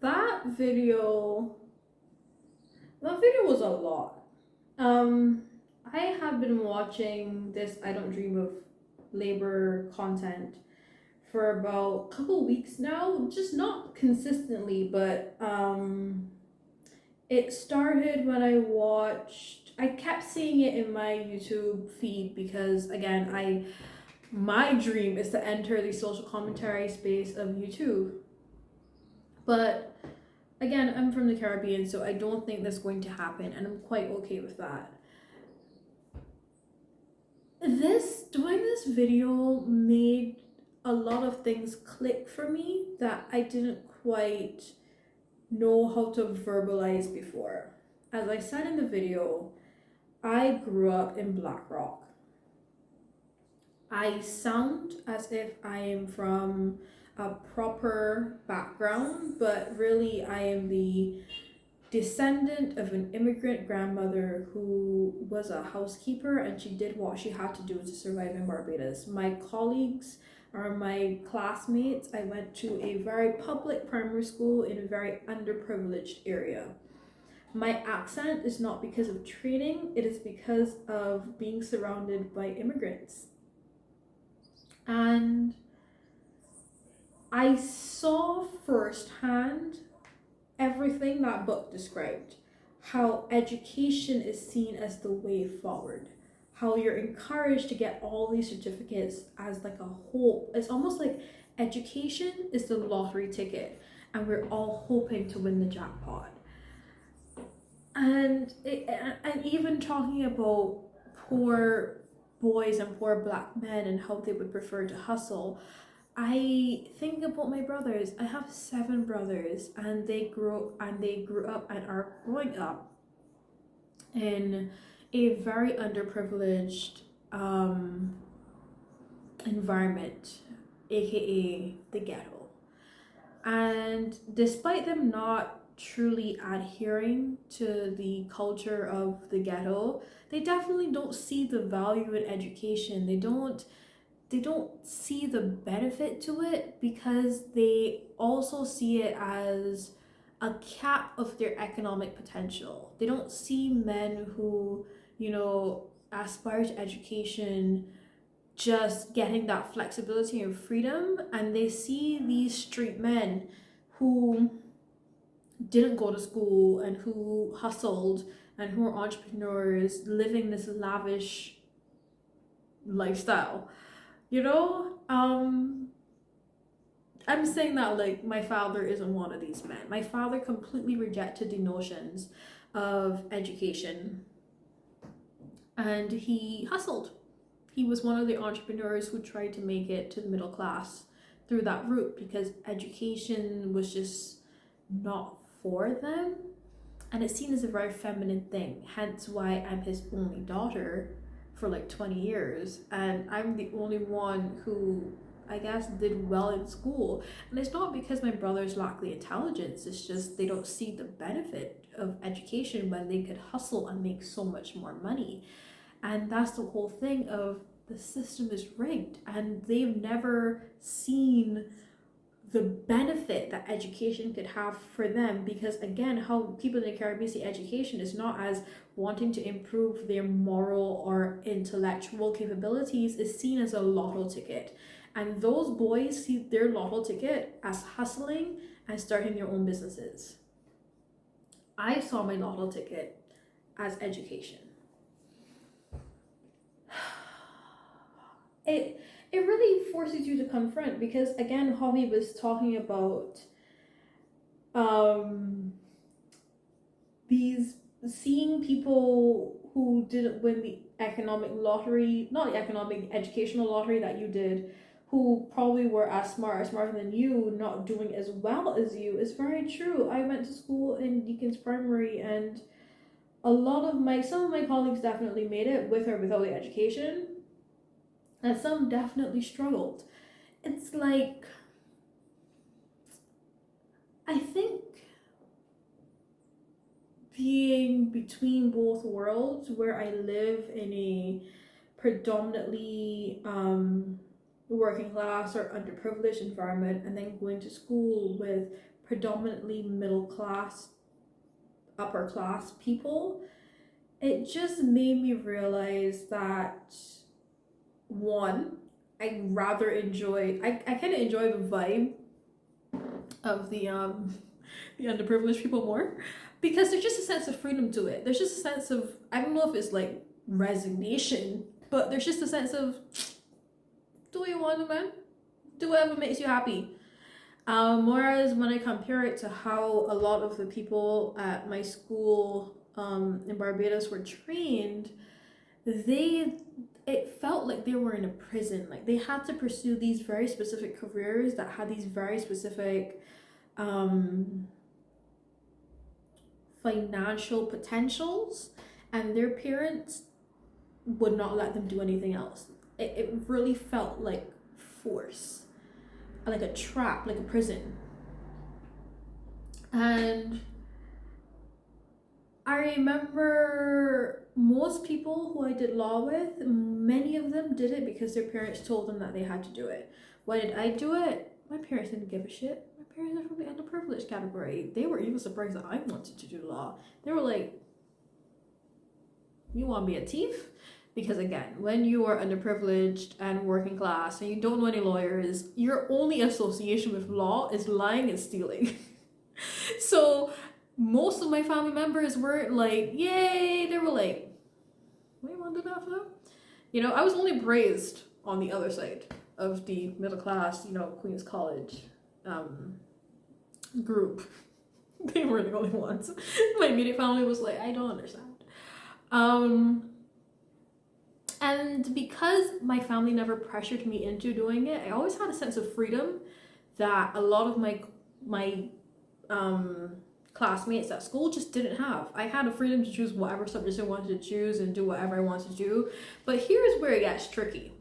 that video that video was a lot. Um, I have been watching this I Don't Dream of Labor content for about a couple weeks now, just not consistently, but it started when I kept seeing it in my YouTube feed because again, my dream is to enter the social commentary space of YouTube. But again, I'm from the Caribbean, so I don't think that's going to happen, and I'm quite okay with that. Doing this video made a lot of things click for me that I didn't quite know how to verbalize before. As I said in the video, I grew up in Black Rock. I sound as if I am from a proper background, but really I am the descendant of an immigrant grandmother who was a housekeeper, and she did what she had to do to survive in Barbados. My colleagues are my classmates. I went to a very public primary school in a very underprivileged area. My accent is not because of training, it is because of being surrounded by immigrants. And I saw firsthand everything that book described. How education is seen as the way forward. How you're encouraged to get all these certificates as like a hope. It's almost like education is the lottery ticket and we're all hoping to win the jackpot. And even talking about poor boys and poor black men and how they would prefer to hustle, I think about my brothers. I have 7 brothers, and they grew up and are growing up in a very underprivileged environment, aka the ghetto. And despite them not truly adhering to the culture of the ghetto, they definitely don't see the value in education. They don't see the benefit to it because they also see it as a cap of their economic potential. They don't see men who, aspire to education just getting that flexibility and freedom, and they see these street men who didn't go to school and who hustled and who are entrepreneurs living this lavish lifestyle. I'm saying that like my father isn't one of these men. My father completely rejected the notions of education and he hustled. He was one of the entrepreneurs who tried to make it to the middle class through that route because education was just not for them, and it's seen as a very feminine thing, hence why I'm his only daughter for like 20 years, and I'm the only one who I guess did well in school. And it's not because my brothers lack the intelligence, it's just they don't see the benefit of education when they could hustle and make so much more money. And that's the whole thing of the system is rigged, and they've never seen the benefit that education could have for them, because again, how people in the Caribbean see education is not as wanting to improve their moral or intellectual capabilities, is seen as a lotto ticket, and those boys see their lotto ticket as hustling and starting their own businesses. I saw my lotto ticket as education. It really forces you to confront, because again, Holly was talking about these seeing people who didn't win the economic lottery, not the economic, educational lottery that you did, who probably were as smarter than you, not doing as well as you, is very true. I went to school in Deacon's Primary, and some of my colleagues definitely made it with or without the education, and some definitely struggled. It's like, I think being between both worlds, where I live in a predominantly working class or underprivileged environment, and then going to school with predominantly middle class, upper class people, it just made me realize that, one, I kind of enjoy the vibe of the underprivileged people more, because there's just a sense of freedom to it. There's just a sense of, I don't know if it's like resignation, but there's just a sense of, do what you want, man. Do whatever makes you happy. Whereas when I compare it to how a lot of the people at my school in Barbados were trained, it felt like they were in a prison. Like they had to pursue these very specific careers that had these very specific financial potentials, and their parents would not let them do anything else. It really felt like force, like a trap, like a prison. And I remember most people who I did law with, many of them did it because their parents told them that they had to do it. Why did I do it? My parents didn't give a shit. My parents are from the underprivileged category. They were even surprised that I wanted to do law. They were like, you want to be a thief? Because again, when you are underprivileged and working class and you don't know any lawyers, your only association with law is lying and stealing. So most of my family members weren't like, yay, they were like, what do you want to do that for? You know, I was only praised on the other side of the middle class, you know, Queen's College group. They were the only ones. My immediate family was like, I don't understand. And because my family never pressured me into doing it, I always had a sense of freedom that a lot of my classmates at school just didn't have. I had a freedom to choose whatever subjects I wanted to choose and do whatever I wanted to do. But here's where it gets tricky.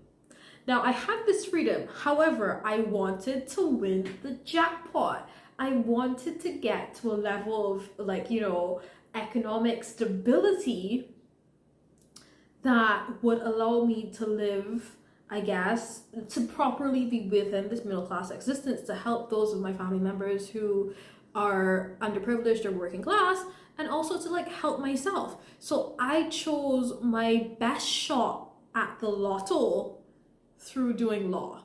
Now, I had this freedom. However, I wanted to win the jackpot. I wanted to get to a level of, like, you know, economic stability that would allow me to live, I guess, to properly be within this middle class existence, to help those of my family members who are underprivileged or working class, and also to like help myself. So I chose my best shot at the Lotto through doing law.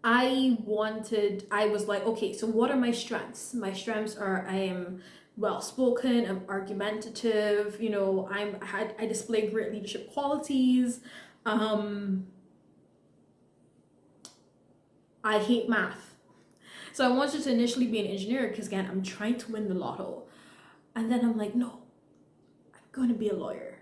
I was like, okay, so what are my strengths? My strengths are I am well-spoken, I'm argumentative, you know, I display great leadership qualities. I hate math. So I wanted to initially be an engineer because, again, I'm trying to win the Lotto. And then I'm like, no, I'm going to be a lawyer.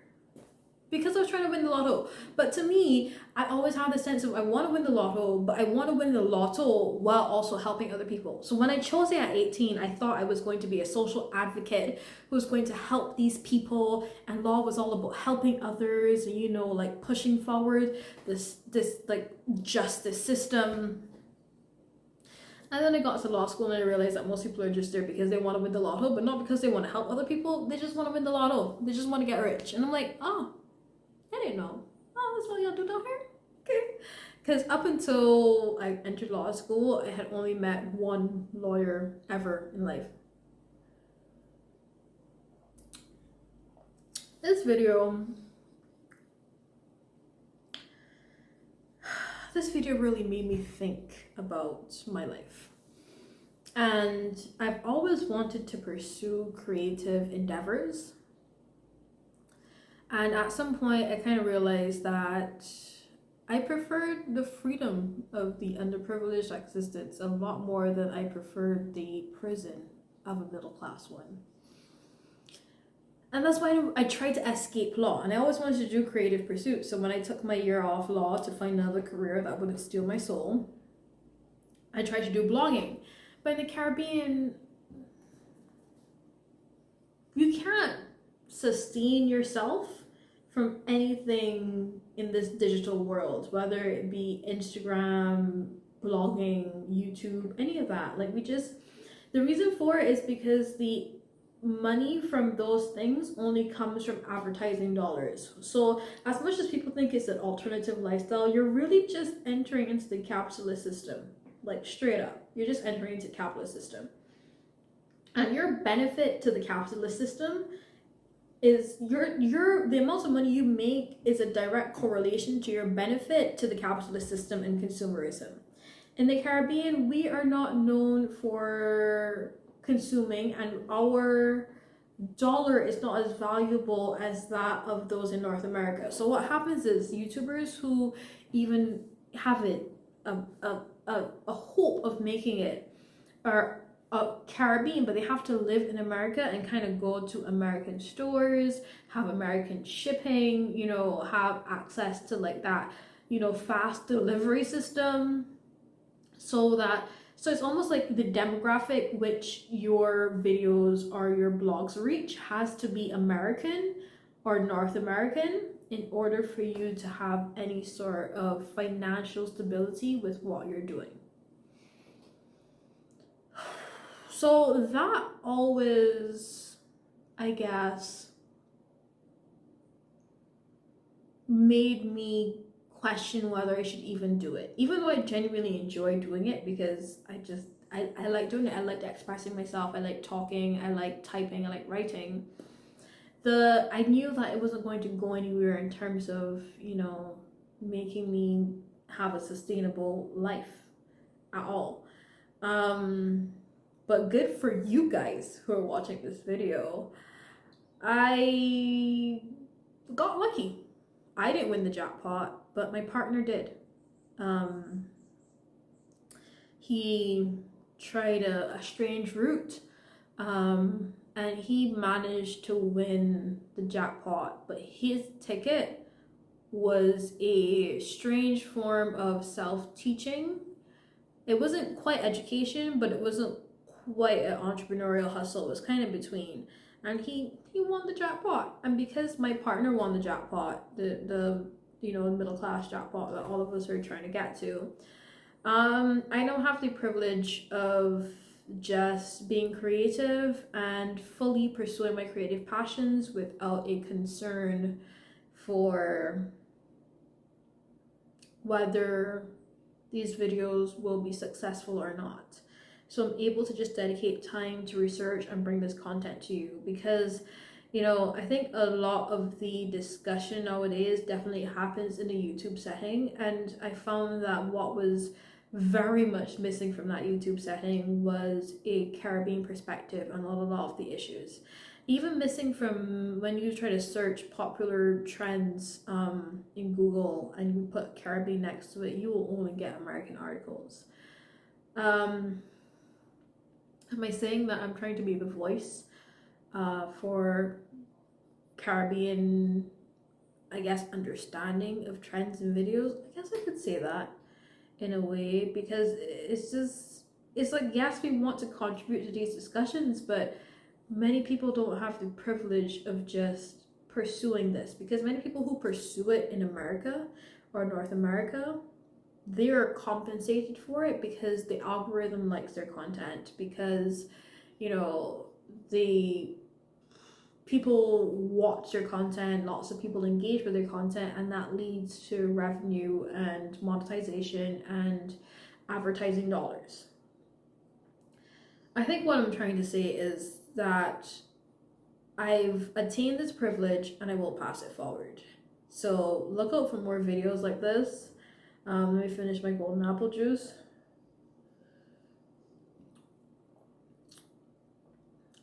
Because I was trying to win the Lotto. But to me, I always had the sense of I want to win the Lotto, but I want to win the Lotto while also helping other people. So when I chose it at 18, I thought I was going to be a social advocate who was going to help these people, and law was all about helping others, you know, like pushing forward this like justice system. And then I got to law school and I realized that most people are just there because they want to win the Lotto, but not because they want to help other people. They just want to win the Lotto. They just want to get rich. And I'm like, oh, I didn't know. Oh, that's what y'all do down here? Okay. Because up until I entered law school, I had only met one lawyer ever in life. This video really made me think about my life. And I've always wanted to pursue creative endeavors. And at some point, I kind of realized that I preferred the freedom of the underprivileged existence a lot more than I preferred the prison of a middle class one. And that's why I tried to escape law. And I always wanted to do creative pursuits. So when I took my year off law to find another career that wouldn't steal my soul, I tried to do blogging. But in the Caribbean, you can't sustain yourself from anything in this digital world, whether it be Instagram, blogging, YouTube, any of that. Like the reason for it is because the money from those things only comes from advertising dollars. So as much as people think it's an alternative lifestyle, you're really just entering into the capitalist system. like straight up. You're just entering into the capitalist system. And your benefit to the capitalist system is the amount of money you make is a direct correlation to your benefit to the capitalist system and consumerism. In the Caribbean, we are not known for consuming, and our dollar is not as valuable as that of those in North America. So what happens is YouTubers who even have it a hope of making it are Caribbean, but they have to live in America and kind of go to American stores, have American shipping, you know, have access to like that, you know, fast delivery system. So it's almost like the demographic which your videos or your blogs reach has to be American or North American in order for you to have any sort of financial stability with what you're doing. So that always, I guess, made me question whether I should even do it, even though I genuinely enjoy doing it, because I like doing it. I like expressing myself. I like talking. I like typing. I like writing. I knew that it wasn't going to go anywhere in terms of, you know, making me have a sustainable life at all. But good for you guys who are watching this video. I got lucky. I didn't win the jackpot, but my partner did. He tried a strange route, and he managed to win the jackpot, but his ticket was a strange form of self-teaching. It wasn't quite education, but it wasn't quite an entrepreneurial hustle. It was kind of between. And he won the jackpot. And because my partner won the jackpot, the you know, middle class jackpot that all of us are trying to get to, I now have the privilege of just being creative and fully pursuing my creative passions without a concern for whether these videos will be successful or not. So I'm able to just dedicate time to research and bring this content to you, because, you know, I think a lot of the discussion nowadays definitely happens in a YouTube setting, and I found that what was very much missing from that YouTube setting was a Caribbean perspective on a lot of the issues. Even missing from when you try to search popular trends in Google and you put Caribbean next to it, you will only get American articles. Am I saying that I'm trying to be the voice for Caribbean, I guess, understanding of trends and videos? I guess I could say that in a way, because it's like, yes, we want to contribute to these discussions, but many people don't have the privilege of just pursuing this, because many people who pursue it in America or North America, they are compensated for it because the algorithm likes their content, because, you know, the people watch their content, lots of people engage with their content, and that leads to revenue and monetization and advertising dollars. I think what I'm trying to say is that I've attained this privilege and I will pass it forward. So look out for more videos like this. Let me finish my golden apple juice.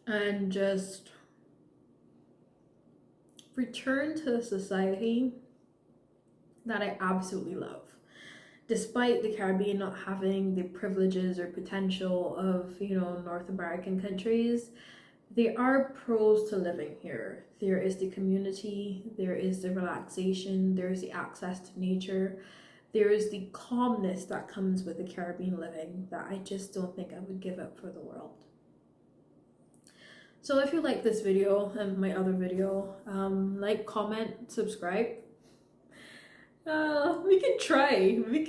And just return to a society that I absolutely love. Despite the Caribbean not having the privileges or potential of, you know, North American countries, there are pros to living here. There is the community, there is the relaxation, there is the access to nature, there is the calmness that comes with the Caribbean living that I just don't think I would give up for the world. So if you like this video and my other video, like, comment, subscribe. We can try. We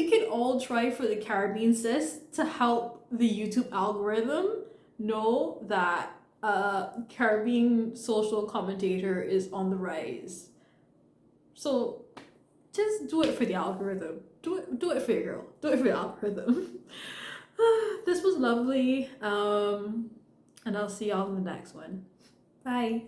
can all try for the Caribbean sis to help the YouTube algorithm know that Caribbean social commentator is on the rise. So just do it for the algorithm. Do it for your girl. Do it for the algorithm. This was lovely. And I'll see y'all in the next one. Bye.